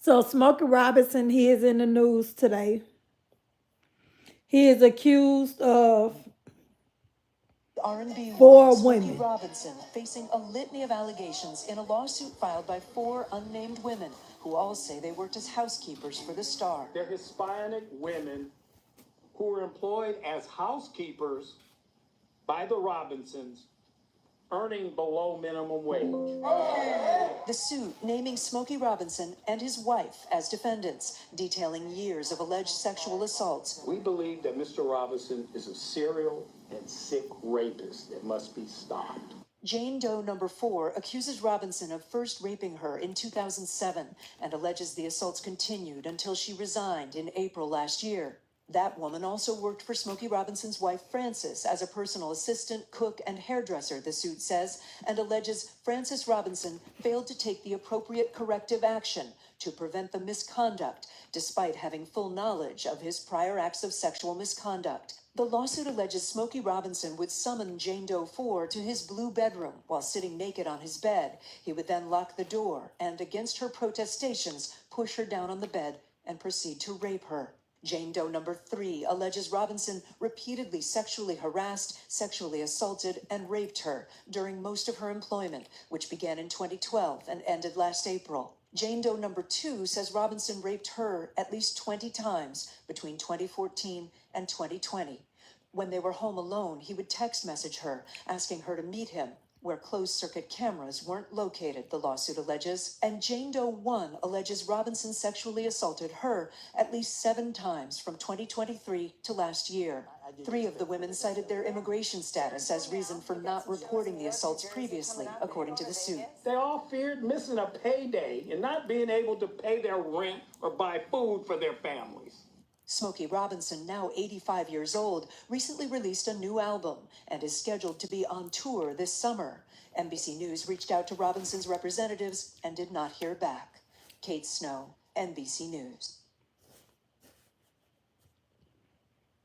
So Smokey Robinson, he is in the news today. He is accused of R&B four Smokey women. Robinson facing a litany of allegations in a lawsuit filed by 4 unnamed women who all say they worked as housekeepers for the star. They're Hispanic women who were employed as housekeepers by the Robinsons, earning below minimum wage. The suit naming Smokey Robinson and his wife as defendants, detailing years of alleged sexual assaults. We believe that Mr. Robinson is a serial and sick rapist that must be stopped. Jane Doe number 4 accuses Robinson of first raping her in 2007 and alleges the assaults continued until she resigned in April last year. That woman also worked for Smokey Robinson's wife, Frances, as a personal assistant, cook, and hairdresser, the suit says, and alleges Frances Robinson failed to take the appropriate corrective action to prevent the misconduct, despite having full knowledge of his prior acts of sexual misconduct. The lawsuit alleges Smokey Robinson would summon Jane Doe 4 to his blue bedroom while sitting naked on his bed. He would then lock the door and, against her protestations, push her down on the bed and proceed to rape her. Jane Doe number 3 alleges Robinson repeatedly sexually harassed, sexually assaulted, and raped her during most of her employment, which began in 2012 and ended last April. Jane Doe number 2 says Robinson raped her at least 20 times between 2014 and 2020. When they were home alone, he would text message her, asking her to meet him where closed-circuit cameras weren't located, the lawsuit alleges. And Jane Doe 1 alleges Robinson sexually assaulted her at least 7 times from 2023 to last year. 3 of the women cited their immigration status as reason for not reporting the assaults previously, according to the suit. They all feared missing a payday and not being able to pay their rent or buy food for their families. Smokey Robinson, now 85 years old, recently released a new album and is scheduled to be on tour this summer. NBC News reached out to Robinson's representatives and did not hear back. Kate Snow, NBC News.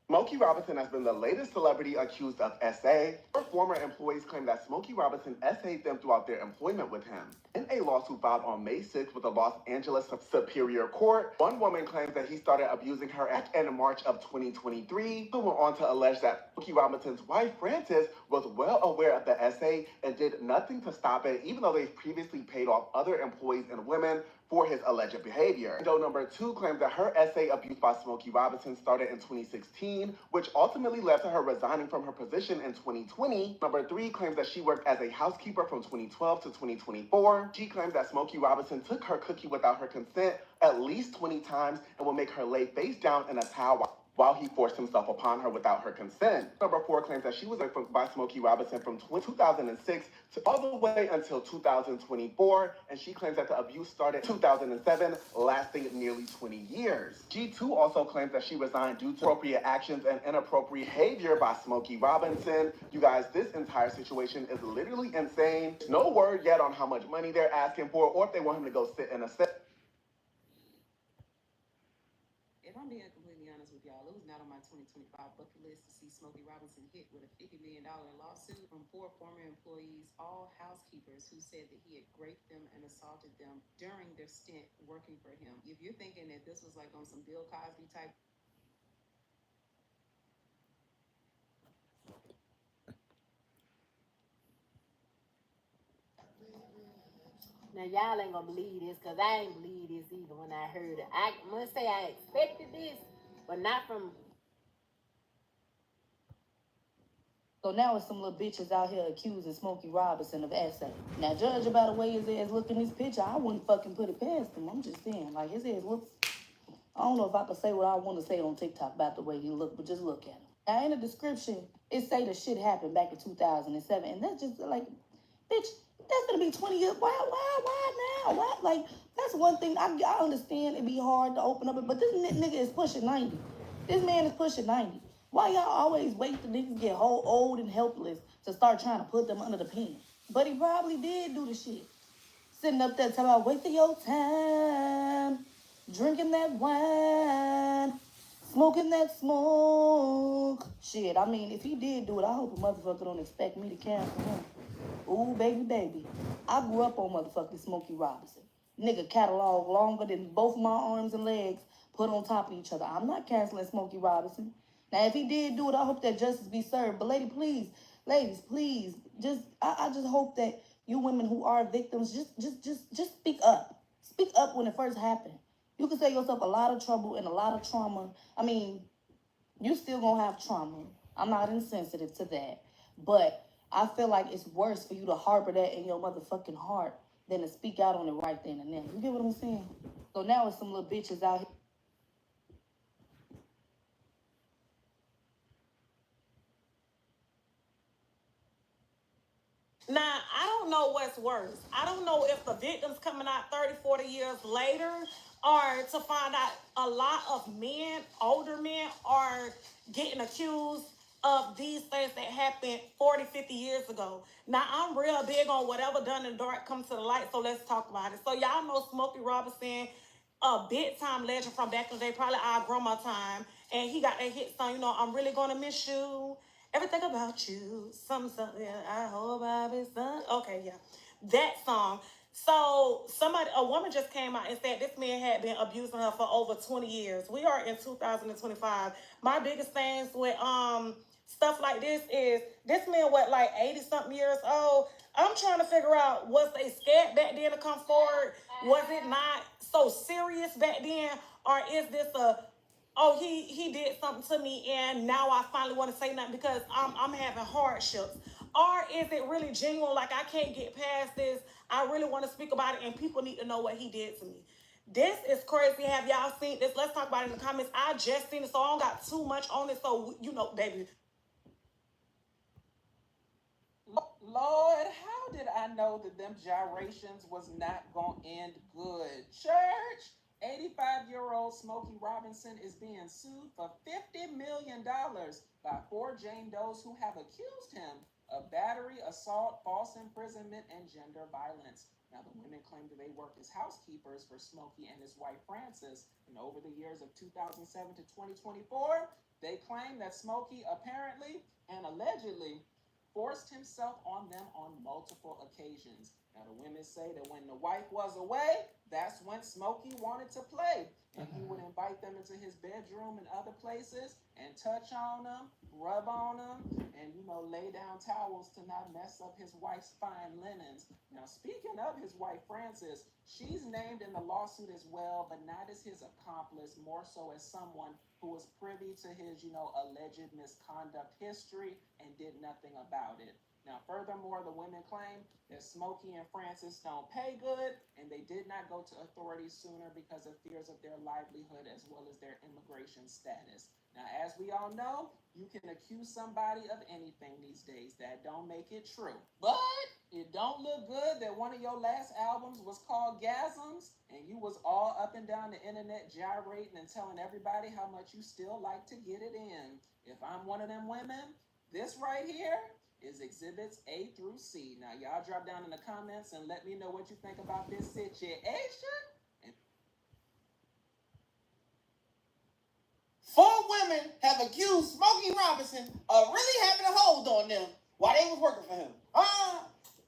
Smokey Robinson has been the latest celebrity accused of SA. Her former employees claim that Smokey Robinson SA'd them throughout their employment with him. In a lawsuit filed on May 6th with the Los Angeles Superior Court, one woman claims that he started abusing her in March of 2023, who went on to allege that Smokey Robinson's wife, Frances, was well aware of the SA and did nothing to stop it, even though they've previously paid off other employees and women for his alleged behavior. Doe number 2 claims that her SA abuse by Smokey Robinson started in 2016, which ultimately led to her resigning from her position in 2020. Number 3 claims that she worked as a housekeeper from 2012 to 2024. She claims that Smokey Robinson took her cookie without her consent at least 20 times and would make her lay face down in a towel while he forced himself upon her without her consent. Number 4 claims that she was raped by Smokey Robinson from 2006 to all the way until 2024, and she claims that the abuse started in 2007, lasting nearly 20 years. G2 also claims that she resigned due to appropriate actions and inappropriate behavior by Smokey Robinson. You guys, this entire situation is literally insane. No word yet on how much money they're asking for or if they want him to go sit in a set. If I'm being completely honest with y'all, it was not on my 2025 bucket list to see Smokey Robinson hit with a $50 million lawsuit from 4 former employees, all housekeepers, who said that he had raped them and assaulted them during their stint working for him. If you're thinking that this was like on some Bill Cosby type. Now y'all ain't gonna believe this, cause I ain't believe this either when I heard it. I must say I expected this, but not from. So now it's some little bitches out here accusing Smokey Robinson of SA. Now, judge by the way his ass look in this picture, I wouldn't fucking put it past him. I'm just saying, like, his ass looks. I don't know if I can say what I want to say on TikTok about the way he look, but just look at him. Now, in the description, it say the shit happened back in 2007, and that's just like, bitch, that's gonna be 20 years. Why now? Why? Like, that's one thing I understand. It'd be hard to open up, but this nigga is pushing 90. This man is pushing 90. Why y'all always wait till niggas get whole old and helpless to start trying to put them under the pen? But he probably did do the shit. Sitting up there talking about wasting your time, drinking that wine, smoking that smoke. Shit, I mean, if he did do it, I hope a motherfucker don't expect me to cancel him. Ooh, baby. I grew up on motherfucking Smokey Robinson. nigga catalog longer than both my arms and legs put on top of each other. I'm not canceling Smokey Robinson. Now, if he did do it, I hope that justice be served. But ladies, please, I just hope that you women who are victims, just speak up. Speak up when it first happened. You can save yourself a lot of trouble and a lot of trauma. I mean, you still gonna have trauma. I'm not insensitive to that. But I feel like it's worse for you to harbor that in your motherfucking heart than to speak out on it right then and there. You get what I'm saying? So now it's some little bitches out here. Now, I don't know what's worse. I don't know if the victim's coming out 30, 40 years later, or to find out a lot of men, older men, are getting accused of these things that happened 40, 50 years ago. Now, I'm real big on whatever done in the dark comes to the light, so let's talk about it. So y'all know Smokey Robinson, a big time legend from back in the day, probably our grandma time, and he got that hit song, I'm really gonna miss you. Everything about you, something, yeah, I hope I'll be son. Okay, yeah, that song. So a woman just came out and said this man had been abusing her for over 20 years. We are in 2025. My biggest things with stuff like this is this man like 80 something years old. I'm trying to figure out, was they scared back then to come forward? Was it not so serious back then, or is this he did something to me and now I finally want to say nothing because I'm having hardships? Or is it really genuine, like I can't get past this, I really want to speak about it and people need to know what he did to me? This is crazy. Have y'all seen this? Let's talk about it in the comments. I just seen it, so I don't got too much on it, so baby. Lord, how did I know that them gyrations was not gonna end good? Church, 85-year-old Smokey Robinson is being sued for $50 million by 4 Jane Does who have accused him of battery, assault, false imprisonment, and gender violence. Now, the women claim that they worked as housekeepers for Smokey and his wife Frances, and over the years of 2007 to 2024, they claim that Smokey apparently and allegedly forced himself on them on multiple occasions. Now, the women say that when the wife was away, that's when Smokey wanted to play. And he would invite them into his bedroom and other places and touch on them, rub on them, and, lay down towels to not mess up his wife's fine linens. Now, speaking of his wife, Frances, she's named in the lawsuit as well, but not as his accomplice, more so as someone who was privy to his, alleged misconduct history and did nothing about it. Now, furthermore, the women claim that Smokey and Frances don't pay good, and they did not go to authorities sooner because of fears of their livelihood as well as their immigration status. Now, as we all know, you can accuse somebody of anything these days. That don't make it true. But it don't look good that one of your last albums was called Gasms, and you was all up and down the internet gyrating and telling everybody how much you still like to get it in. If I'm one of them women, this right here is exhibits A through C. Now, y'all drop down in the comments and let me know what you think about this situation. Four women have accused Smokey Robinson of really having a hold on them while they was working for him.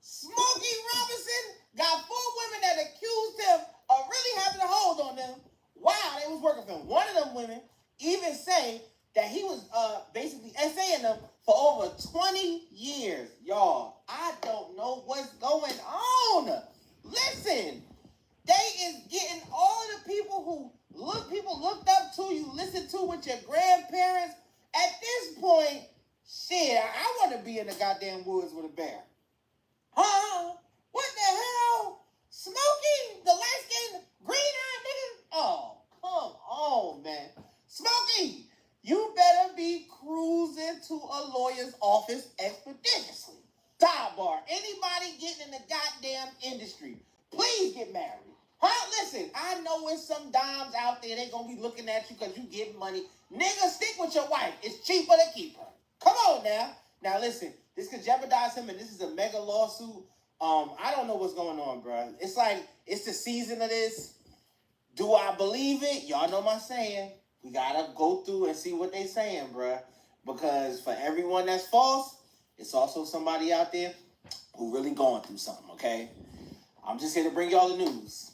Smokey Robinson got four women that accused him of really having a hold on them while they was working for him. One of them women even say that he was basically essaying them for over 20 years. Y'all, I don't know what's going on. Listen, they is getting all of the people who looked up to you, listened to with your grandparents. At this point, shit, I want to be in the goddamn woods with a bear. Huh? What the hell? Smokey, the light-skinned, green-eyed nigga? Oh, come on, man. Smokey, you better be cruising to a lawyer's office expeditiously. Sidebar, anybody getting in the goddamn industry, please get married. Huh? Listen, I know there's some dimes out there, they gonna be looking at you because you getting money. Nigga, stick with your wife. It's cheaper to keep her. Come on now. Now listen, this could jeopardize him, and this is a mega lawsuit. I don't know what's going on, bro. It's like, it's the season of this. Do I believe it? Y'all know my saying. We gotta go through and see what they saying, bro. Because for everyone that's false, it's also somebody out there who really going through something, okay? I'm just here to bring y'all the news.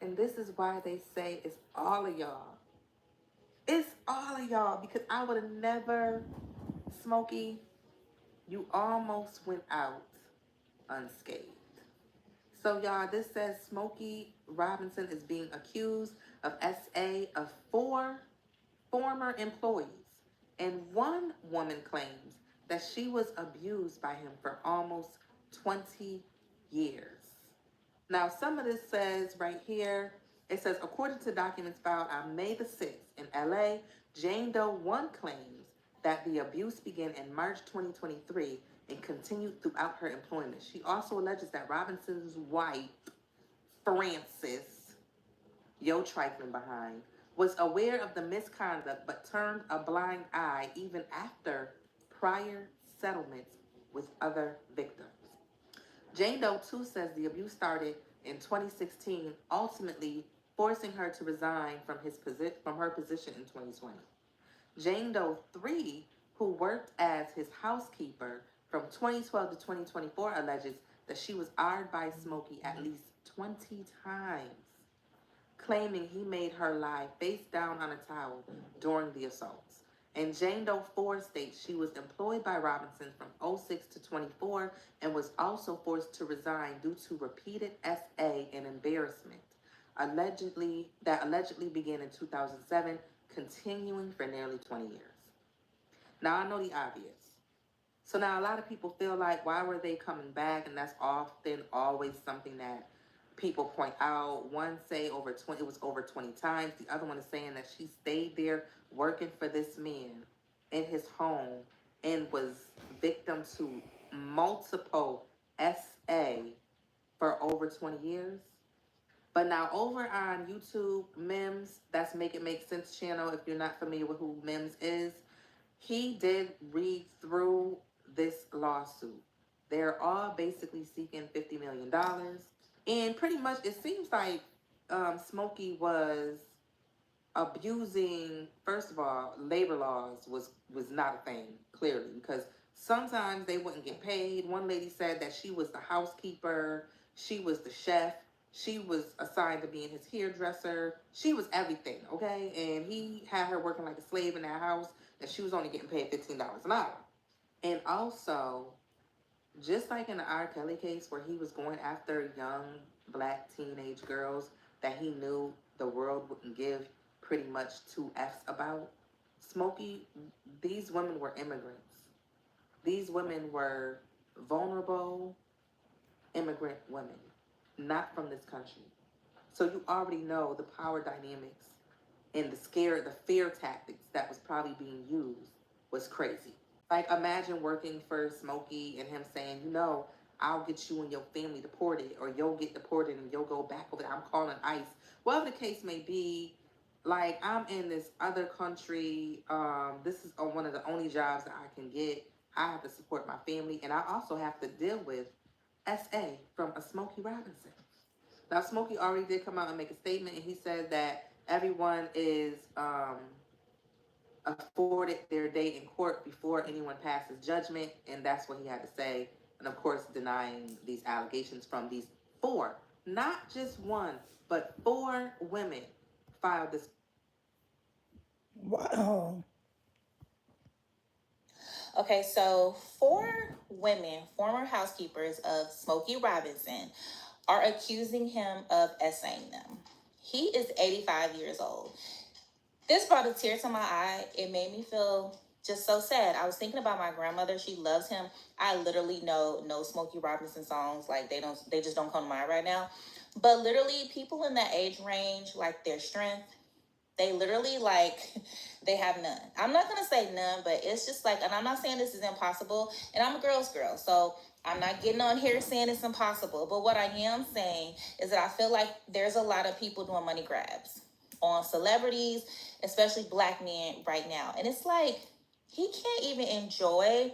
And this is why they say it's all of y'all. It's all of y'all, because I would have never, Smokey, you almost went out unscathed. So, y'all, this says Smokey Robinson is being accused of SA of 4 former employees. And one woman claims that she was abused by him for almost 20 years. Now, some of this says right here, it says, according to documents filed on May the 6th in LA, Jane Doe 1 claims that the abuse began in March 2023 and continued throughout her employment. She also alleges that Robinson's wife, Frances, yo trifling behind, was aware of the misconduct but turned a blind eye even after prior settlements with other victims. Jane Doe 2 says the abuse started in 2016, ultimately forcing her to resign from her position in 2020. Jane Doe 3, who worked as his housekeeper from 2012 to 2024, alleges that she was eyed by Smokey at least 20 times, claiming he made her lie face down on a towel during the assaults. And Jane Doe 4 states she was employed by Robinson from 06 to 24 and was also forced to resign due to repeated SA and embarrassment, allegedly began in 2007, continuing for nearly 20 years. Now, I know the obvious. So now a lot of people feel like, why were they coming back? And that's often always something that people point out. One say it was over 20 times. The other one is saying that she stayed there working for this man in his home and was victim to multiple SA for over 20 years. But now over on YouTube, Mims, that's Make It Make Sense channel, if you're not familiar with who Mims is, he did read through this lawsuit. They're all basically seeking $50 million. And pretty much it seems like Smokey was abusing, first of all, labor laws was not a thing, clearly, because sometimes they wouldn't get paid. One lady said that she was the housekeeper, she was the chef, she was assigned to being his hairdresser, she was everything, okay? And he had her working like a slave in that house, and she was only getting paid $15 an hour. And also, just like in the R. Kelly case where he was going after young black teenage girls that he knew the world wouldn't give pretty much 2 F's about, Smokey, these women were immigrants. These women were vulnerable immigrant women, not from this country. So you already know the power dynamics and the fear tactics that was probably being used was crazy. Like, imagine working for Smokey and him saying, I'll get you and your family deported, or you'll get deported and you'll go back over there. I'm calling ICE. Whatever the case may be, like, I'm in this other country. This is one of the only jobs that I can get. I have to support my family, and I also have to deal with SA from a Smokey Robinson. Now, Smokey already did come out and make a statement, and he said that everyone is afforded their day in court before anyone passes judgment, and that's what he had to say. And of course, denying these allegations from these 4, not just 1, but 4 women filed this. Wow. Okay, so 4 women, former housekeepers of Smokey Robinson, are accusing him of SAing them. He is 85 years old. This brought a tear to my eye. It made me feel just so sad. I was thinking about my grandmother. She loves him. I literally know no Smokey Robinson songs. Like, they just don't come to mind right now. But literally, people in that age range, like, their strength, they literally, like, they have none. I'm not gonna say none, but it's just like, and I'm not saying this is impossible, and I'm a girl's girl, so I'm not getting on here saying it's impossible. But what I am saying is that I feel like there's a lot of people doing money grabs on celebrities, especially black men right now. And it's like, he can't even enjoy,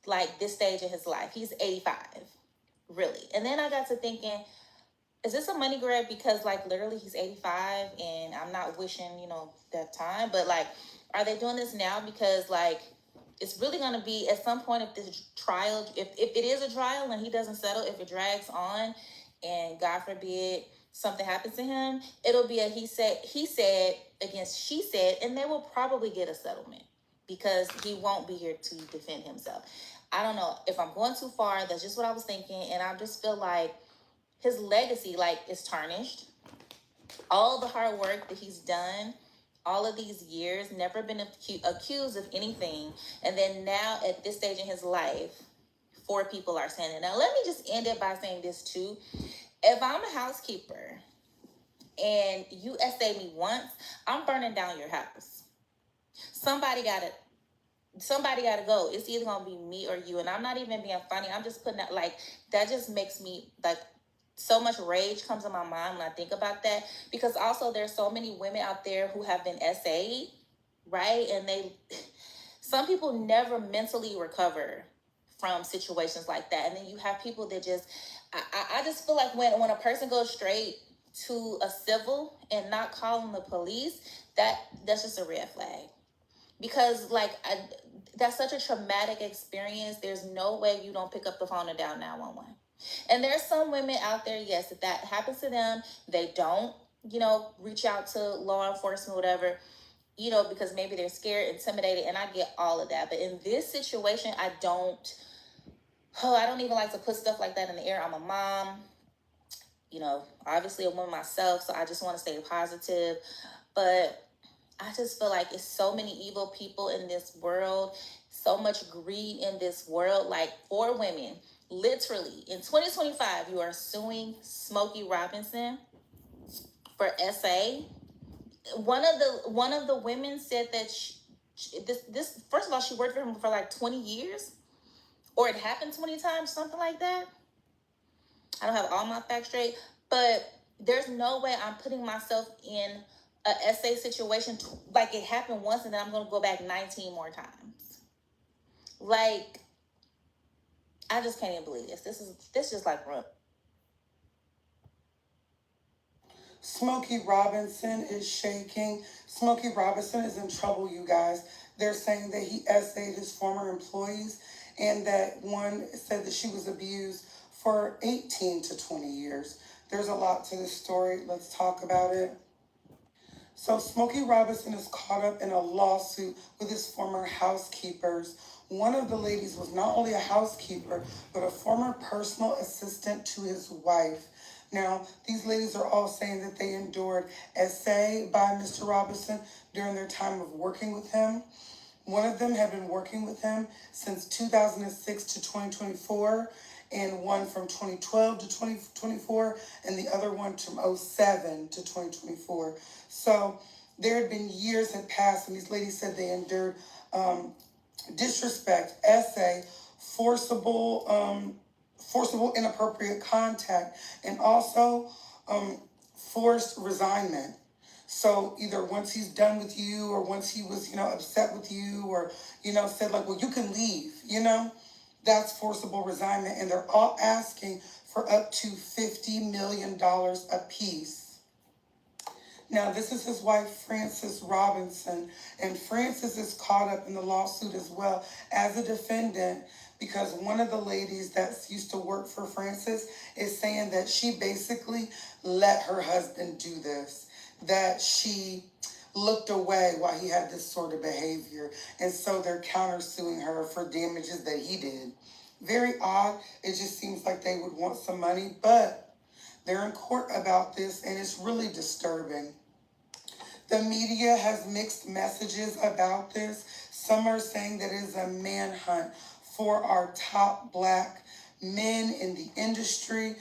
like, this stage of his life. He's 85, really. And then I got to thinking, is this a money grab? Because, like, literally he's 85, and I'm not wishing, that time, but, like, are they doing this now because, like, it's really going to be at some point, if this trial, if it is a trial and he doesn't settle, if it drags on and God forbid something happens to him, it'll be a he said against she said, and they will probably get a settlement because he won't be here to defend himself. I don't know if I'm going too far. That's just what I was thinking, and I just feel like his legacy is tarnished. All the hard work that he's done all of these years, never been accused of anything, and then now at this stage in his life, 4 people are saying it. Now let me just end it by saying this too. If I'm a housekeeper and you essay me once, I'm burning down your house. Somebody gotta go. It's either gonna be me or you. And I'm not even being funny. I'm just putting that that just makes me so much rage comes in my mind when I think about that. Because also there's so many women out there who have been SA'd, right? And some people never mentally recover from situations like that. And then you have people that just, I just feel like when a person goes straight to a civil and not calling the police, that's just a red flag. Because that's such a traumatic experience. There's no way you don't pick up the phone and dial 911. And there's some women out there, yes, if that happens to them, they don't, reach out to law enforcement, whatever, because maybe they're scared, intimidated, and I get all of that. But in this situation, I don't even like to put stuff like that in the air. I'm a mom, obviously a woman myself, so I just want to stay positive. But I just feel like it's so many evil people in this world, so much greed in this world. 4 women, literally, in 2025, you are suing Smokey Robinson for SA. One of the women said that this first of all, she worked for him for 20 years, or it happened 20 times, something like that. I don't have all my facts straight, but there's no way I'm putting myself in a SA situation it happened once and then I'm going to go back 19 more times. I just can't even believe this. This is just rough. Smokey Robinson is shaking. Smokey Robinson is in trouble, you guys. They're saying that he essayed his former employees and that one said that she was abused for 18 to 20 years. There's a lot to this story. Let's talk about it. So Smokey Robinson is caught up in a lawsuit with his former housekeepers. One of the ladies was not only a housekeeper, but a former personal assistant to his wife. Now, these ladies are all saying that they endured SA by Mr. Robinson during their time of working with him. One of them had been working with him since 2006 to 2024, and one from 2012 to 2024, and the other one from 07 to 2024. So there had been years had passed, and these ladies said they endured disrespect, SA, forcible inappropriate contact, and also forced resignment. So either once he's done with you, or once he was, upset with you, or, said well, you can leave, that's forcible resignment. And they're all asking for up to $50 million apiece. Now, this is his wife, Frances Robinson, and Frances is caught up in the lawsuit as well as a defendant, because one of the ladies that used to work for Frances is saying that she basically let her husband do this, that she looked away while he had this sort of behavior, and so they're countersuing her for damages that he did. Very odd. It just seems like they would want some money, but they're in court about this, and it's really disturbing. The media has mixed messages about this. Some are saying that it is a manhunt for our top Black men in the industry,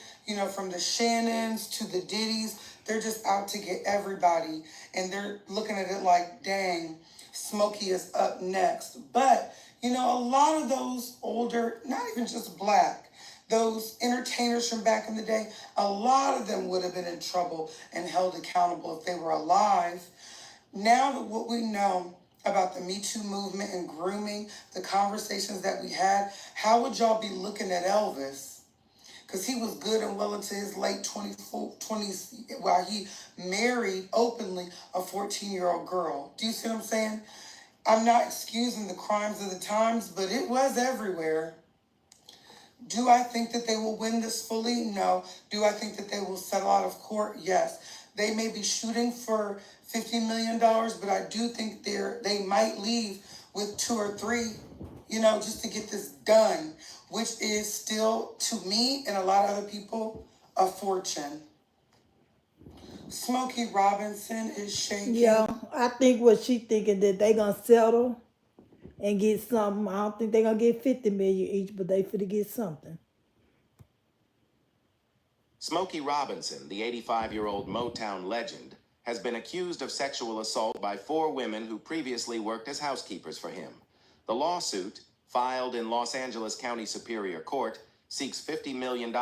from the Shannons to the Diddy's. They're just out to get everybody, and they're looking at it like, dang, Smokey is up next. But, a lot of those older, not even just Black, those entertainers from back in the day, a lot of them would have been in trouble and held accountable if they were alive. Now that what we know about the Me Too movement and grooming, the conversations that we had, how would y'all be looking at Elvis? Because he was good and well into his late 20s while he married openly a 14-year-old girl. Do you see what I'm saying? I'm not excusing the crimes of the times, but it was everywhere. Do I think that they will win this fully? No. Do I think that they will settle out of court? Yes. They may be shooting for $50 million, but I do think they might leave with 2 or 3, just to get this done, which is still, to me and a lot of other people, a fortune. Smokey Robinson is shaking. Yeah, I think what she thinking that they gonna settle and get something. I don't think they gonna get 50 million each, but they finna get something. Smokey Robinson, the 85-year-old Motown legend, has been accused of sexual assault by 4 women who previously worked as housekeepers for him. The lawsuit, filed in Los Angeles County Superior Court, seeks $50 million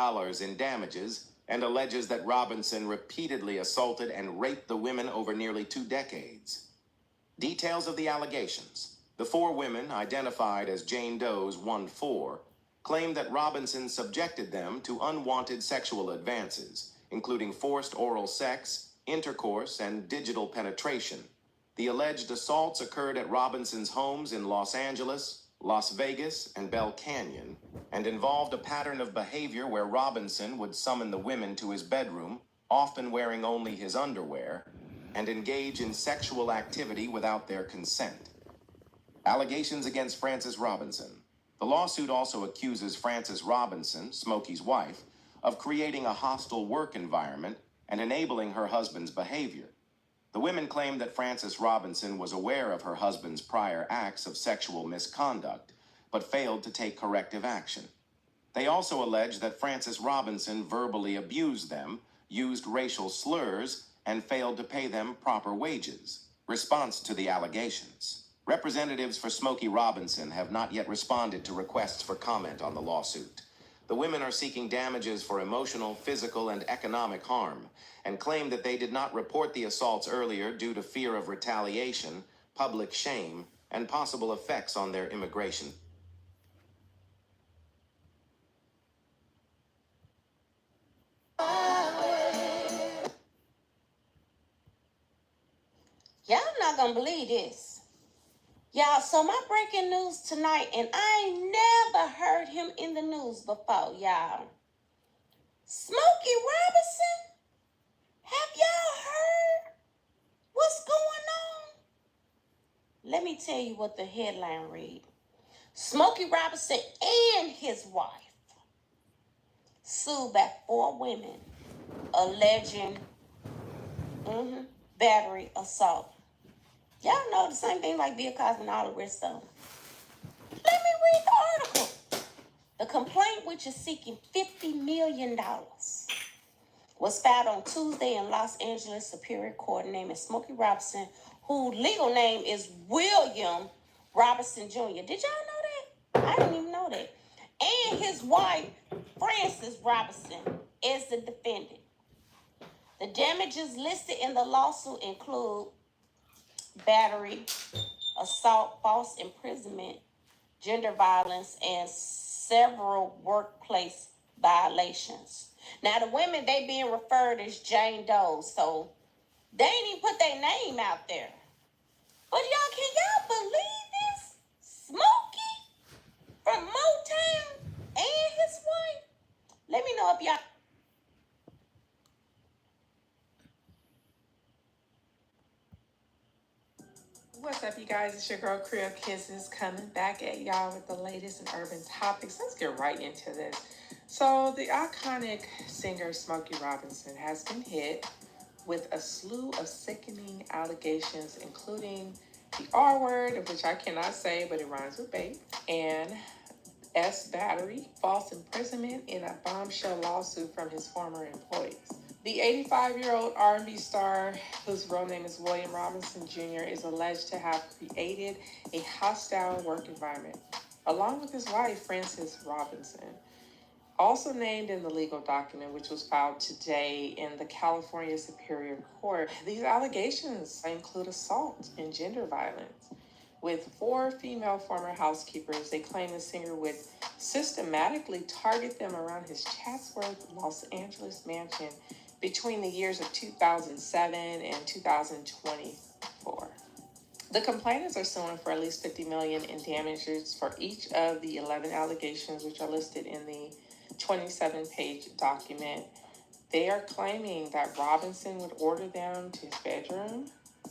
in damages and alleges that Robinson repeatedly assaulted and raped the women over nearly 2 decades. Details of the allegations. The 4 women, identified as Jane Doe's 1-4, claimed that Robinson subjected them to unwanted sexual advances, including forced oral sex, intercourse, and digital penetration. The alleged assaults occurred at Robinson's homes in Los Angeles, Las Vegas, and Bell Canyon, and involved a pattern of behavior where Robinson would summon the women to his bedroom, often wearing only his underwear, and engage in sexual activity without their consent. Allegations against Frances Robinson. The lawsuit also accuses Frances Robinson, Smokey's wife, of creating a hostile work environment and enabling her husband's behavior. The women claim that Frances Robinson was aware of her husband's prior acts of sexual misconduct, but failed to take corrective action. They also allege that Frances Robinson verbally abused them, used racial slurs, and failed to pay them proper wages. Response to the allegations. Representatives for Smokey Robinson have not yet responded to requests for comment on the lawsuit. The women are seeking damages for emotional, physical, and economic harm, and claim that they did not report the assaults earlier due to fear of retaliation, public shame, and possible effects on their immigration. Y'all not gonna believe this. Y'all, so my breaking news tonight, and I ain't never heard him in the news before, y'all. Smokey Robinson? Have y'all heard what's going on? Let me tell you what the headline read. Smokey Robinson and his wife sued by 4 women alleging battery assault. Y'all know the same thing like Bill Cosby and all the rest of them. Let me read the article. The complaint, which is seeking $50 million, was filed on Tuesday in Los Angeles Superior Court, naming Smokey Robinson, whose legal name is William Robinson Jr. Did y'all know that? I didn't even know that. And his wife, Frances Robinson, as the defendant. The damages listed in the lawsuit include battery, assault, false imprisonment, gender violence, and several workplace violations. Now, the women, they being referred as Jane Doe, so they ain't even put their name out there. But y'all, can y'all believe this? Smokey from Motown and his wife? Let me know if y'all... What's up, you guys? It's your girl, Creel Kisses, coming back at y'all with the latest in urban topics. Let's get right into this. So, the iconic singer Smokey Robinson has been hit with a slew of sickening allegations, including the R word, of which I cannot say, but it rhymes with babe, and S battery, false imprisonment, and a bombshell lawsuit from his former employees. The 85-year-old R&B star, whose real name is William Robinson Jr., is alleged to have created a hostile work environment, along with his wife, Frances Robinson. Also named in the legal document, which was filed today in the California Superior Court, these allegations include assault and gender violence. With 4 female former housekeepers, they claim the singer would systematically target them around his Chatsworth, Los Angeles mansion between the years of 2007 and 2024. The complainants are suing for at least $50 million in damages for each of the 11 allegations, which are listed in the 27-page document. They are claiming that Robinson would order them to his bedroom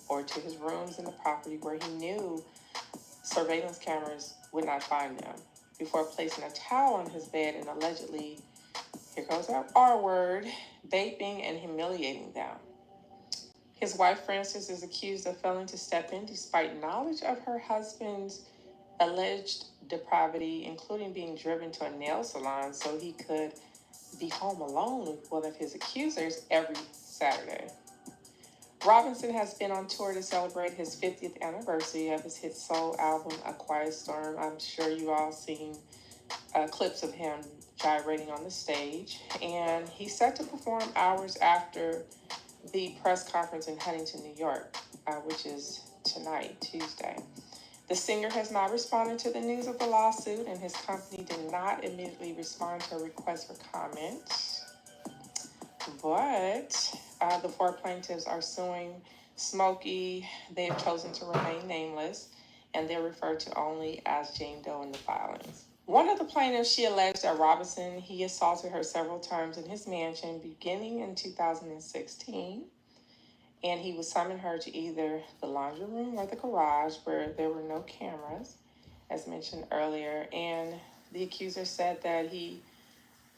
or to his rooms in the property where he knew surveillance cameras would not find them, before placing a towel on his bed and allegedly, here goes that R word, vaping and humiliating them. His wife, Frances, is accused of failing to step in despite knowledge of her husband's alleged depravity, including being driven to a nail salon so he could be home alone with one of his accusers every Saturday. Robinson has been on tour to celebrate his 50th anniversary of his hit soul album, A Quiet Storm. I'm sure you all seen clips of him gyrating on the stage. And he's set to perform hours after the press conference in Huntington, New York, which is tonight, Tuesday. The singer has not responded to the news of the lawsuit, and his company did not immediately respond to a request for comment. But the four plaintiffs are suing Smokey. They have chosen to remain nameless, and they're referred to only as Jane Doe in the filings. One of the plaintiffs, she alleged that Robinson, he assaulted her several times in his mansion beginning in 2016. And he would summon her to either the laundry room or the garage where there were no cameras, as mentioned earlier. And the accuser said that he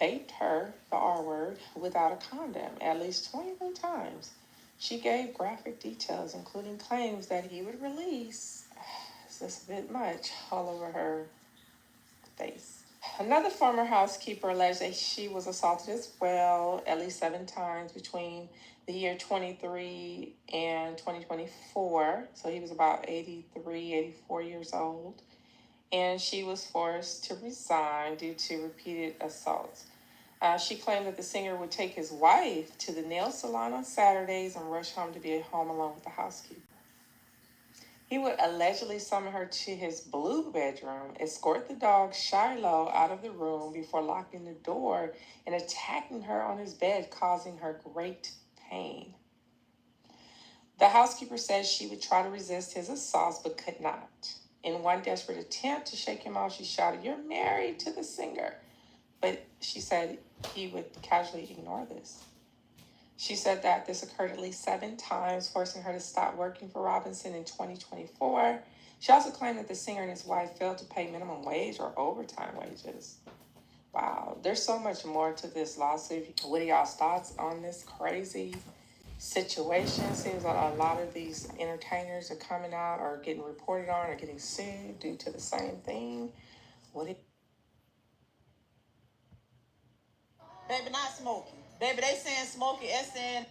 vaped her, the R word, without a condom at least 23 times. She gave graphic details, including claims that he would release, is this a bit much, all over her face. Another former housekeeper alleged that she was assaulted as well, at least 7 times between the year 23 and 2024. So he was about 83, 84 years old. And she was forced to resign due to repeated assaults. She claimed that the singer would take his wife to the nail salon on Saturdays and rush home to be home alone with the housekeeper. He would allegedly summon her to his blue bedroom, escort the dog Shiloh out of the room before locking the door and attacking her on his bed, causing her great pain. The housekeeper says she would try to resist his assaults but could not. In one desperate attempt to shake him off, she shouted, "You're married to the singer." But she said he would casually ignore this. She said that this occurred at least 7 times, forcing her to stop working for Robinson in 2024. She also claimed that the singer and his wife failed to pay minimum wage or overtime wages. Wow, there's so much more to this lawsuit. What are y'all's thoughts on this crazy situation? Seems like a lot of these entertainers are coming out or getting reported on or getting sued due to the same thing. Baby, not Smokey. Baby, they saying Smokey, saying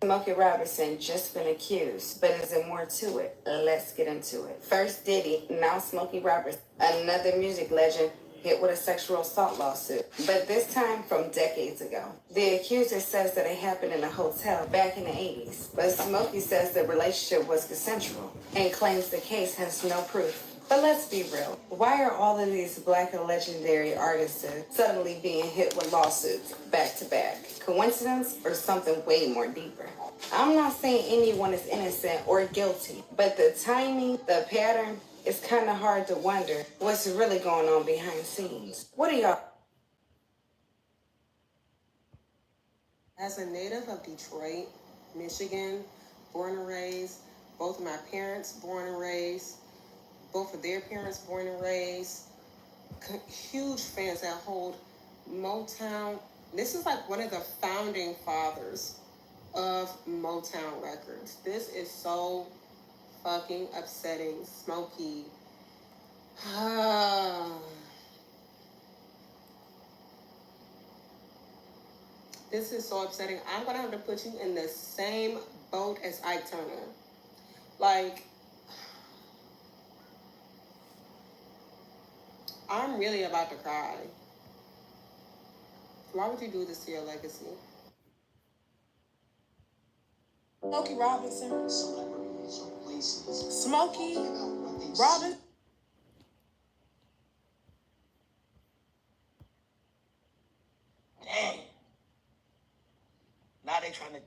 Smokey Robinson just been accused, but is there more to it? Let's get into it. First Diddy, now Smokey Robinson, another music legend hit with a sexual assault lawsuit, but this time from decades ago. The accuser says that it happened in a hotel back in the 80s, but Smokey says the relationship was consensual and claims the case has no proof. But let's be real. Why are all of these black and legendary artists suddenly being hit with lawsuits back to back? Coincidence or something way more deeper? I'm not saying anyone is innocent or guilty, but the timing, the pattern, it's kind of hard to wonder what's really going on behind the scenes. What are y'all? As a native of Detroit, Michigan, born and raised, both of my parents born and raised, both of their parents born and raised, huge fans that hold Motown. This is like one of the founding fathers of Motown Records. This is so fucking upsetting. Smokey. This is so upsetting. I'm gonna have to put you in the same boat as Ike Turner. Like, I'm really about to cry. Why would you do this to your legacy? Smokey Robinson. Smokey Robinson.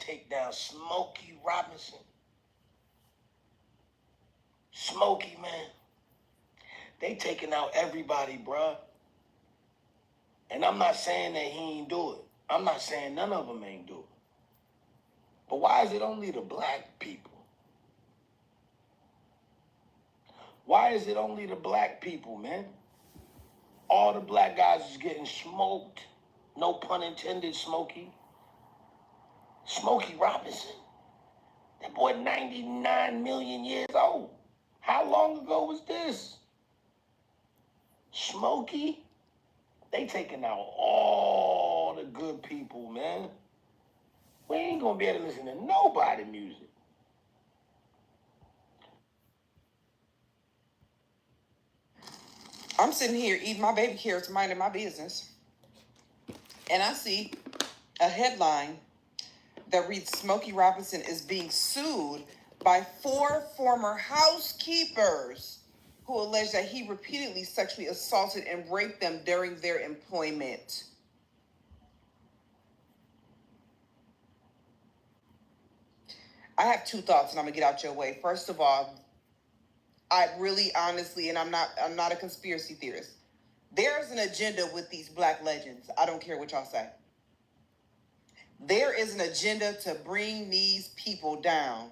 take down Smokey Robinson. Smokey, man. They taking out everybody, bruh. And I'm not saying that he ain't do it. I'm not saying none of them ain't do it. But why is it only the black people? Why is it only the black people, man? All the black guys is getting smoked. No pun intended, Smokey. Smokey Robinson. That boy 99 million years old. How long ago was this? Smokey? They taking out all the good people, man. We ain't gonna be able to listen to nobody music. I'm sitting here eating my baby carrots, minding my business. And I see a headline that reads Smokey Robinson is being sued by 4 former housekeepers who allege that he repeatedly sexually assaulted and raped them during their employment. I have 2 thoughts and I'm gonna get out your way. First of all, I really honestly, and I'm not a conspiracy theorist. There's an agenda with these black legends. I don't care what y'all say. There is an agenda to bring these people down.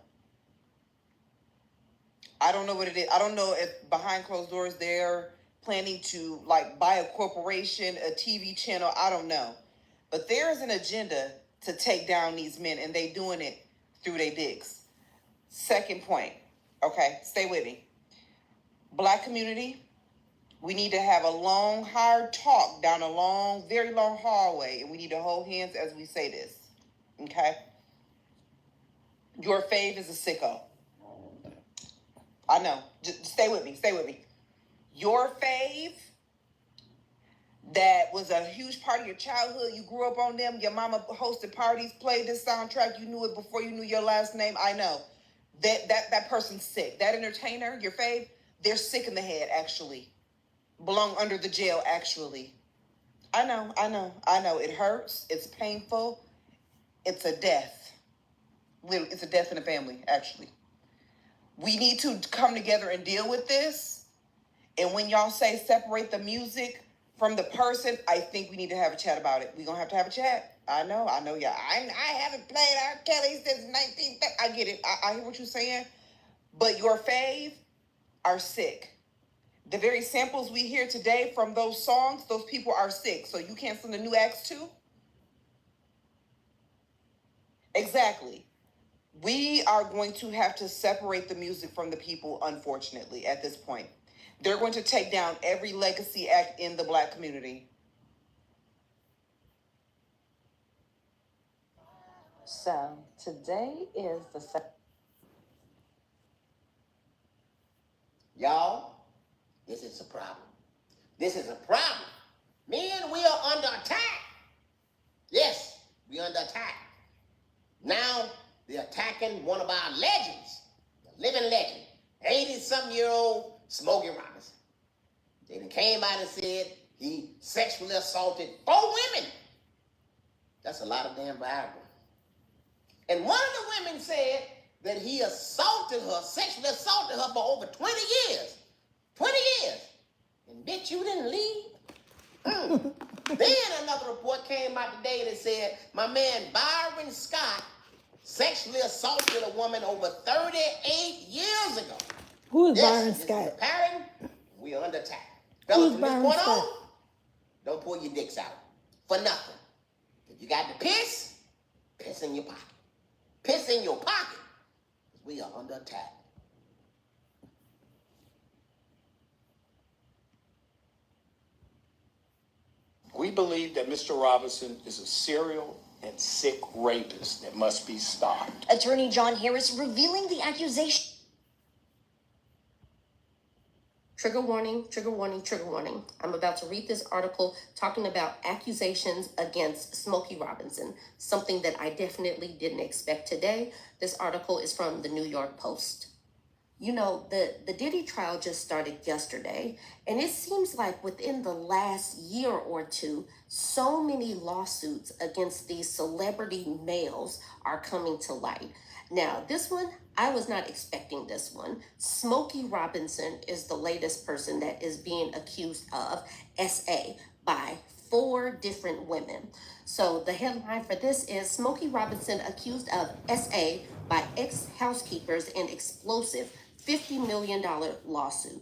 I don't know what it is. I don't know if behind closed doors they're planning to like buy a corporation, a TV channel. I don't know. But there is an agenda to take down these men, and they doing it through their dicks. Second point. Okay, stay with me. Black community, we need to have a long, hard talk down a long, very long hallway, and we need to hold hands as we say this. Okay? Your fave is a sicko. I know. Just stay with me. Stay with me. Your fave that was a huge part of your childhood. You grew up on them. Your mama hosted parties, played this soundtrack. You knew it before you knew your last name. I know. That person's sick. That entertainer, your fave, they're sick in the head, actually. Belong under the jail, actually. I know. It hurts. It's painful. It's a death. Literally, it's a death in the family, actually. We need to come together and deal with this. And when y'all say separate the music from the person, I think we need to have a chat about it. We're going to have a chat. I know, yeah. I haven't played R. Kelly since 19... I get it. I hear what you're saying. But your fave are sick. The very samples we hear today from those songs, those people are sick. So you canceling the new acts too? Exactly. We are going to have to separate the music from the people, unfortunately, at this point. They're going to take down every legacy act in the black community. So today is the Y'all, this is a problem. This is a problem. Men, we are under attack. Yes, we under attack. Now, they're attacking one of our legends, a living legend, 80-something-year-old Smokey Robinson. They came out and said he sexually assaulted 4 women. That's a lot of damn Viagra. And one of the women said that he sexually assaulted her for over 20 years. 20 years. And bitch, you didn't leave? Then another report came out today that said my man Byron Scott sexually assaulted a woman over 38 years ago. Who is Byron This is Scott? the pattern. We are under attack. Who's Fellas, from this Byron point Scott? on, don't pull your dicks out for nothing. If you got to piss in your pocket. Piss in your pocket. Because we are under attack. We believe that Mr. Robinson is a serial and sick rapist that must be stopped. Attorney John Harris revealing the accusation. Trigger warning, trigger warning, trigger warning. I'm about to read this article talking about accusations against Smokey Robinson, something that I definitely didn't expect today. This article is from the New York Post. You know, the Diddy trial just started yesterday, and it seems like within the last year or two, so many lawsuits against these celebrity males are coming to light. Now, this one, I was not expecting this one. Smokey Robinson is the latest person that is being accused of SA by 4 different women. So the headline for this is Smokey Robinson accused of SA by ex-housekeepers in explosive $50 million lawsuit.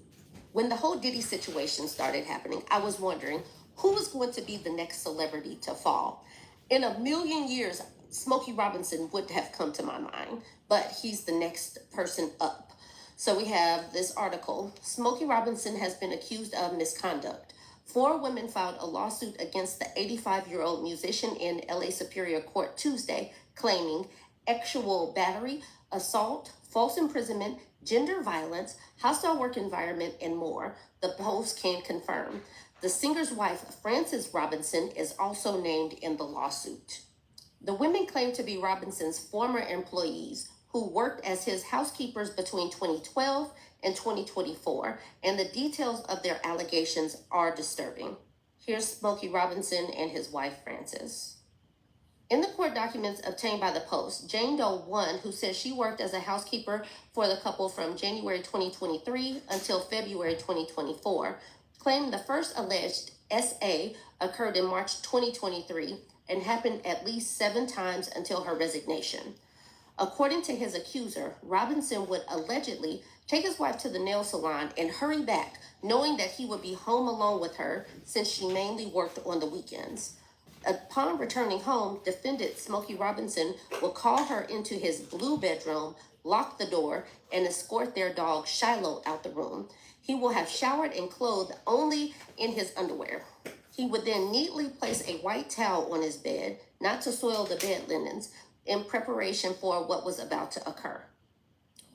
When the whole Diddy situation started happening, I was wondering who was going to be the next celebrity to fall. In a million years, Smokey Robinson would have come to my mind, but he's the next person up. So we have this article. Smokey Robinson has been accused of misconduct. 4 women filed a lawsuit against the 85-year-old musician in LA Superior Court Tuesday, claiming actual battery, assault, false imprisonment, gender violence, hostile work environment, and more, the Post can confirm. The singer's wife, Frances Robinson, is also named in the lawsuit. The women claim to be Robinson's former employees who worked as his housekeepers between 2012 and 2024, and the details of their allegations are disturbing. Here's Smokey Robinson and his wife, Frances. In the court documents obtained by the Post, Jane Doe 1, who says she worked as a housekeeper for the couple from January 2023 until February 2024, claimed the first alleged SA occurred in March 2023 and happened at least 7 times until her resignation. According to his accuser, Robinson would allegedly take his wife to the nail salon and hurry back, knowing that he would be home alone with her since she mainly worked on the weekends. Upon returning home, defendant Smokey Robinson would call her into his blue bedroom, lock the door, and escort their dog Shiloh out the room. He will have showered and clothed only in his underwear. He would then neatly place a white towel on his bed, not to soil the bed linens, in preparation for what was about to occur.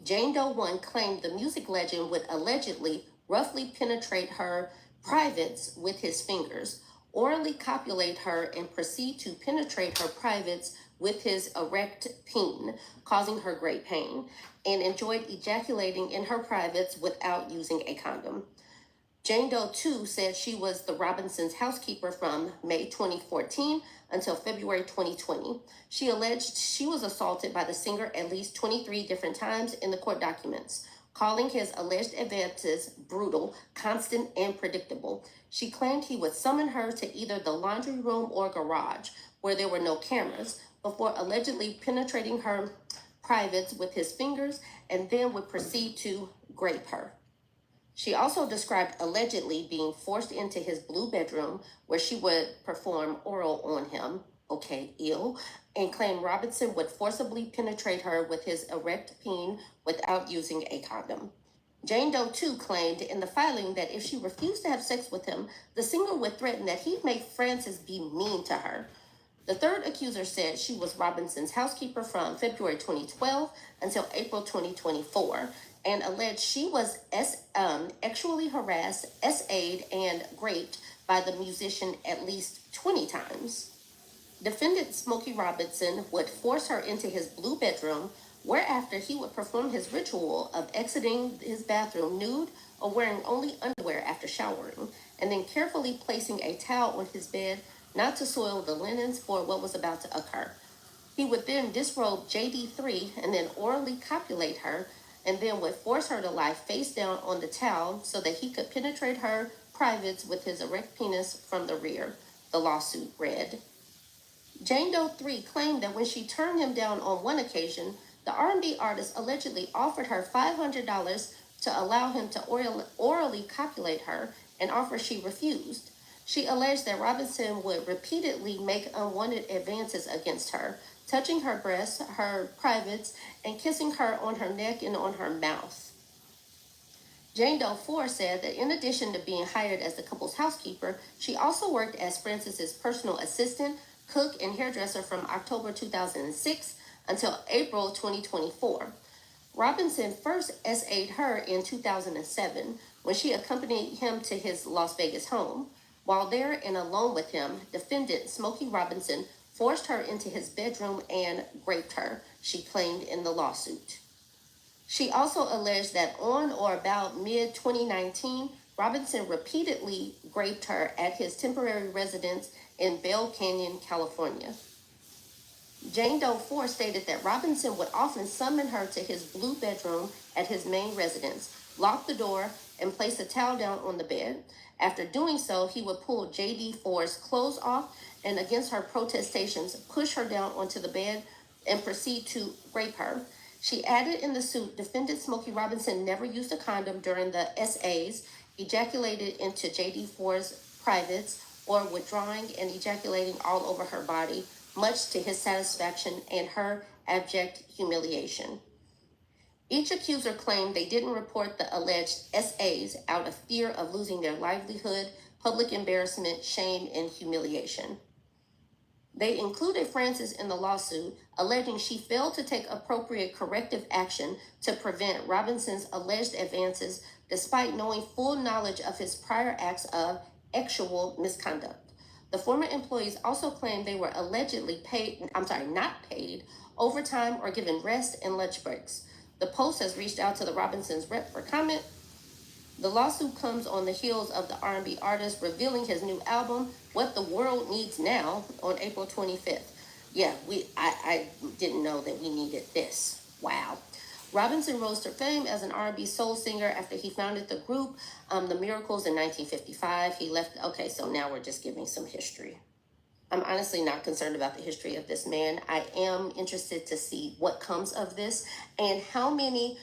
Jane Doe 1 claimed the music legend would allegedly roughly penetrate her privates with his fingers, orally copulate her, and proceed to penetrate her privates with his erect peen, causing her great pain, and enjoyed ejaculating in her privates without using a condom. Jane Doe 2 said she was the Robinsons' housekeeper from May 2014 until February 2020. She alleged she was assaulted by the singer at least 23 different times in the court documents, calling his alleged advances brutal, constant, and predictable. She claimed he would summon her to either the laundry room or garage, where there were no cameras, before allegedly penetrating her privates with his fingers, and then would proceed to grape her. She also described allegedly being forced into his blue bedroom where she would perform oral on him, okay, ill, and claimed Robinson would forcibly penetrate her with his erect peen without using a condom. Jane Doe 2 claimed in the filing that if she refused to have sex with him, the singer would threaten that he'd make Frances be mean to her. The third accuser said she was Robinson's housekeeper from February 2012 until April 2024, and alleged she was actually harassed, SA'd, and raped by the musician at least 20 times. Defendant Smokey Robinson would force her into his blue bedroom, whereafter he would perform his ritual of exiting his bathroom nude or wearing only underwear after showering, and then carefully placing a towel on his bed not to soil the linens for what was about to occur. He would then disrobe JD3 and then orally copulate her, and then would force her to lie face down on the towel so that he could penetrate her privates with his erect penis from the rear, the lawsuit read. Jane Doe 3 claimed that when she turned him down on one occasion, the R&B artist allegedly offered her $500 to allow him to orally copulate her, an offer she refused. She alleged that Robinson would repeatedly make unwanted advances against her, touching her breasts, her privates, and kissing her on her neck and on her mouth. Jane Doe 4 said that in addition to being hired as the couple's housekeeper, she also worked as Frances's personal assistant, cook, and hairdresser from October 2006 until April 2024. Robinson first SA'd her in 2007 when she accompanied him to his Las Vegas home. While there and alone with him, defendant Smokey Robinson forced her into his bedroom and raped her, she claimed in the lawsuit. She also alleged that on or about mid-2019, Robinson repeatedly raped her at his temporary residence in Bell Canyon, California. Jane Doe 4 stated that Robinson would often summon her to his blue bedroom at his main residence, lock the door, and place a towel down on the bed. After doing so, he would pull JD 4's clothes off and, against her protestations, push her down onto the bed and proceed to rape her. She added in the suit, defendant Smokey Robinson never used a condom during the SAs, ejaculated into JD 4's privates, or withdrawing and ejaculating all over her body, much to his satisfaction and her abject humiliation. Each accuser claimed they didn't report the alleged SAs out of fear of losing their livelihood, public embarrassment, shame, and humiliation. They included Frances in the lawsuit, alleging she failed to take appropriate corrective action to prevent Robinson's alleged advances, despite knowing full knowledge of his prior acts of actual misconduct. The former employees also claimed they were allegedly not paid overtime or given rest and lunch breaks. The Post has reached out to the Robinsons' rep for comment. The lawsuit comes on the heels of the R&B artist revealing his new album, What the World Needs Now, on April 25th. Yeah, I didn't know that we needed this. Wow. Robinson rose to fame as an R&B soul singer after he founded the group The Miracles in 1955. He left. Okay, so now we're just giving some history. I'm honestly not concerned about the history of this man. I am interested to see what comes of this and how many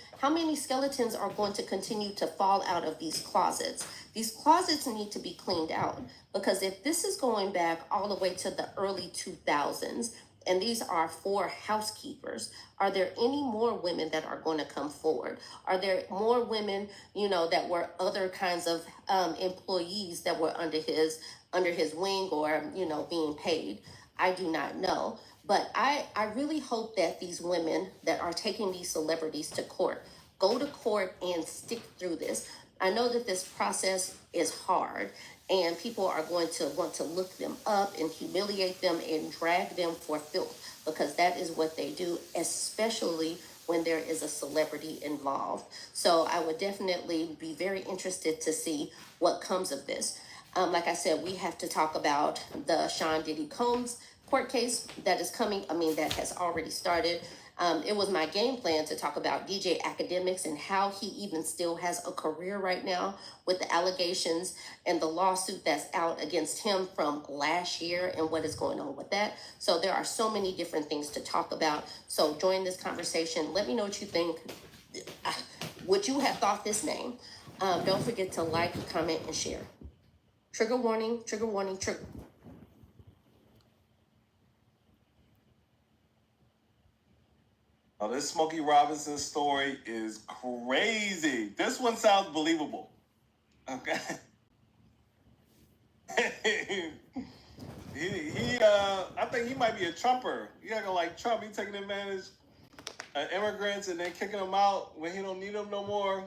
skeletons are going to continue to fall out of these closets. These closets need to be cleaned out, because if this is going back all the way to the early 2000s, and these are 4 housekeepers, are there any more women that are going to come forward? Are there more women, that were other kinds of employees that were under his wing or, being paid? I do not know. But I really hope that these women that are taking these celebrities to court go to court and stick through this. I know that this process is hard, and people are going to want to look them up and humiliate them and drag them for filth, because that is what they do, especially when there is a celebrity involved. So I would definitely be very interested to see what comes of this. Like I said, we have to talk about the Sean Diddy Combs court case that is coming. That has already started. It was my game plan to talk about DJ Academics and how he even still has a career right now with the allegations and the lawsuit that's out against him from last year and what is going on with that. So there are so many different things to talk about. So join this conversation. Let me know what you think. Would you have thought this name? Don't forget to like, comment, and share. Trigger warning, trigger warning, trigger. Oh, this Smokey Robinson story is crazy. This one sounds believable. Okay. I think he might be a Trumper. You gotta go like Trump. He taking advantage of immigrants and then kicking them out when he don't need them no more.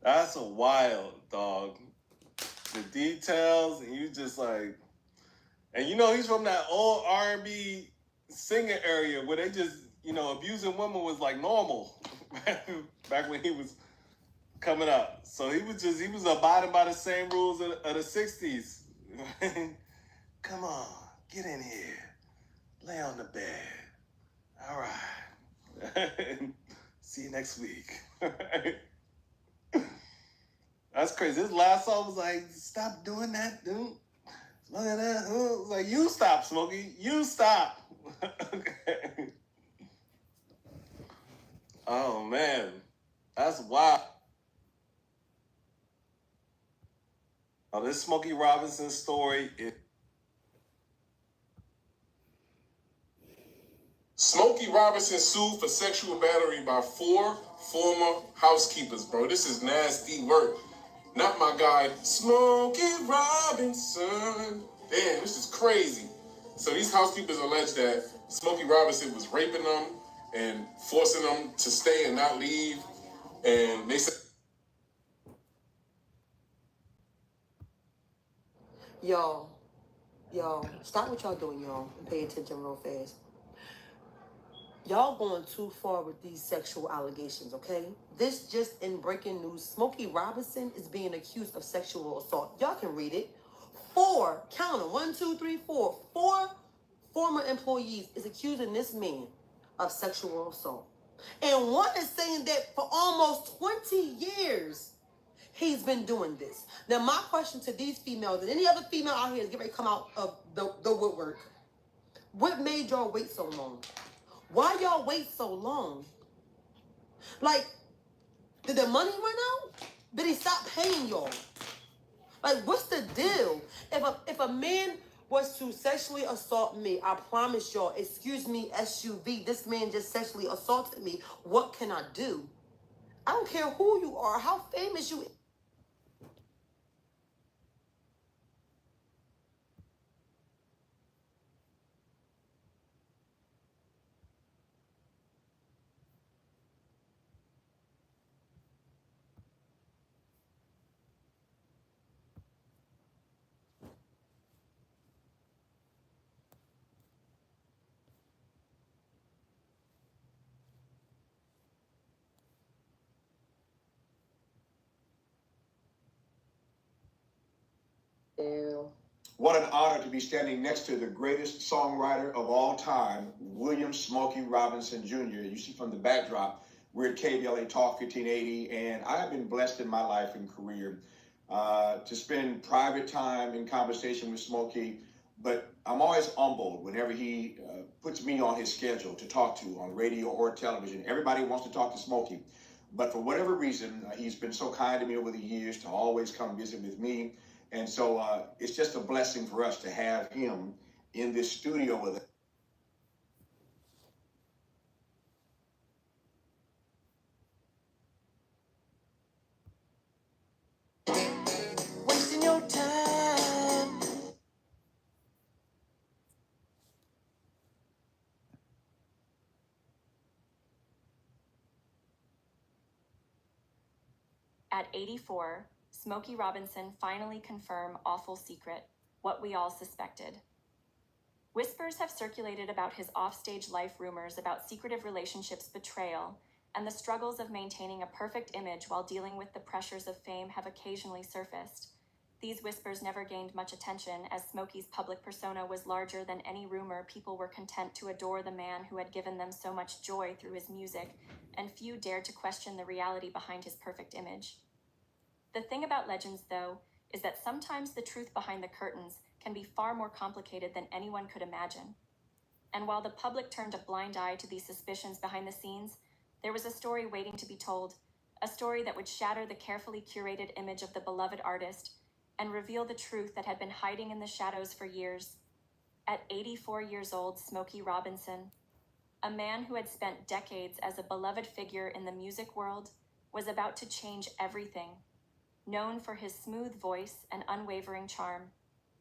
That's a wild, dog. The details, and you just like, and he's from that old R&B singing area where they just, abusing women was like normal back when he was coming up. So he was abiding by the same rules of the 60s. Come on, get in here. Lay on the bed. All right. See you next week. That's crazy. This last song was like, stop doing that, dude. Look at that. It was like, you stop, Smokey. You stop. Okay. Oh, man. That's wild. Oh, this Smokey Robinson story is... Smokey Robinson sued for sexual battery by 4 former housekeepers, bro. This is nasty work. Not my guy, Smokey Robinson. Damn, this is crazy. So these housekeepers allege that Smokey Robinson was raping them and forcing them to stay and not leave. And they said... Y'all, stop what y'all doing, y'all, and pay attention real fast. Y'all going too far with these sexual allegations, okay? This just in breaking news, Smokey Robinson is being accused of sexual assault. Y'all can read it. 4, count them, 1, 2, 3, 4. 4 former employees is accusing this man of sexual assault. And one is saying that for almost 20 years, he's been doing this. Now, my question to these females, and any other female out here is getting ready to come out of the woodwork, what made y'all wait so long? Why y'all wait so long? Like, did the money run out? Did he stop paying y'all? Like, what's the deal? If a man was to sexually assault me, I promise y'all, excuse me, SUV, this man just sexually assaulted me. What can I do? I don't care who you are, how famous you. What an honor to be standing next to the greatest songwriter of all time, William Smokey Robinson Jr. You see from the backdrop, we're at KBLA Talk 1580, and I have been blessed in my life and career to spend private time in conversation with Smokey, but I'm always humbled whenever he puts me on his schedule to talk to on radio or television. Everybody wants to talk to Smokey, but for whatever reason, he's been so kind to me over the years to always come visit with me. And so it's just a blessing for us to have him in this studio with us. Wasting your time. At 84, Smokey Robinson finally confirmed awful secret, what we all suspected. Whispers have circulated about his offstage life, rumors about secretive relationships, betrayal, and the struggles of maintaining a perfect image while dealing with the pressures of fame have occasionally surfaced. These whispers never gained much attention, as Smokey's public persona was larger than any rumor. People were content to adore the man who had given them so much joy through his music, and few dared to question the reality behind his perfect image. The thing about legends, though, is that sometimes the truth behind the curtains can be far more complicated than anyone could imagine. And while the public turned a blind eye to these suspicions behind the scenes, there was a story waiting to be told, a story that would shatter the carefully curated image of the beloved artist and reveal the truth that had been hiding in the shadows for years. At 84 years old, Smokey Robinson, a man who had spent decades as a beloved figure in the music world, was about to change everything. Known for his smooth voice and unwavering charm,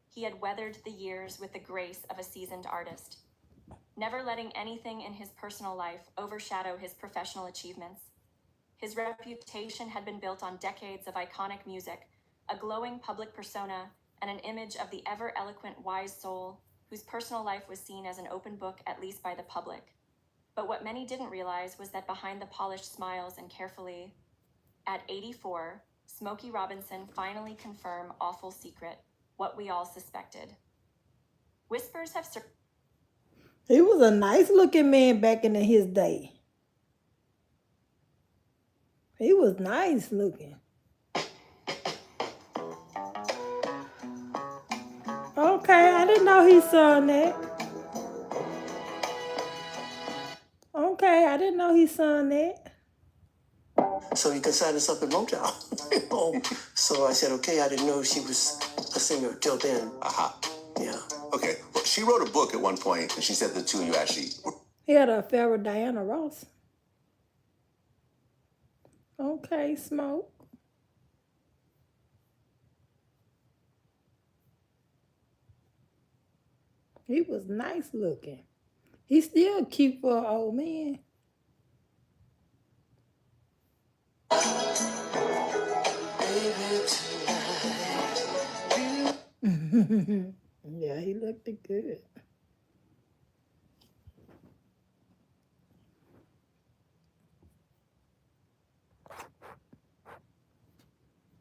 he had weathered the years with the grace of a seasoned artist, never letting anything in his personal life overshadow his professional achievements. His reputation had been built on decades of iconic music, a glowing public persona, and an image of the ever-eloquent, wise soul whose personal life was seen as an open book, at least by the public. But what many didn't realize was that behind the polished smiles and carefully, at 84, Smokey Robinson finally confirmed awful secret, what we all suspected. Whispers have He was a nice looking man back in his day. He was nice looking. Okay, I didn't know he sung that. Okay, I didn't know he sung that. So you can sign us up at Motown. So I said, okay, I didn't know she was a singer till then. Aha. Yeah. Okay. Well, she wrote a book at one point, and she said the two of you actually. He had an affair with Diana Ross. Okay, Smoke. He was nice looking. He's still cute for an old man. Yeah, he looked good.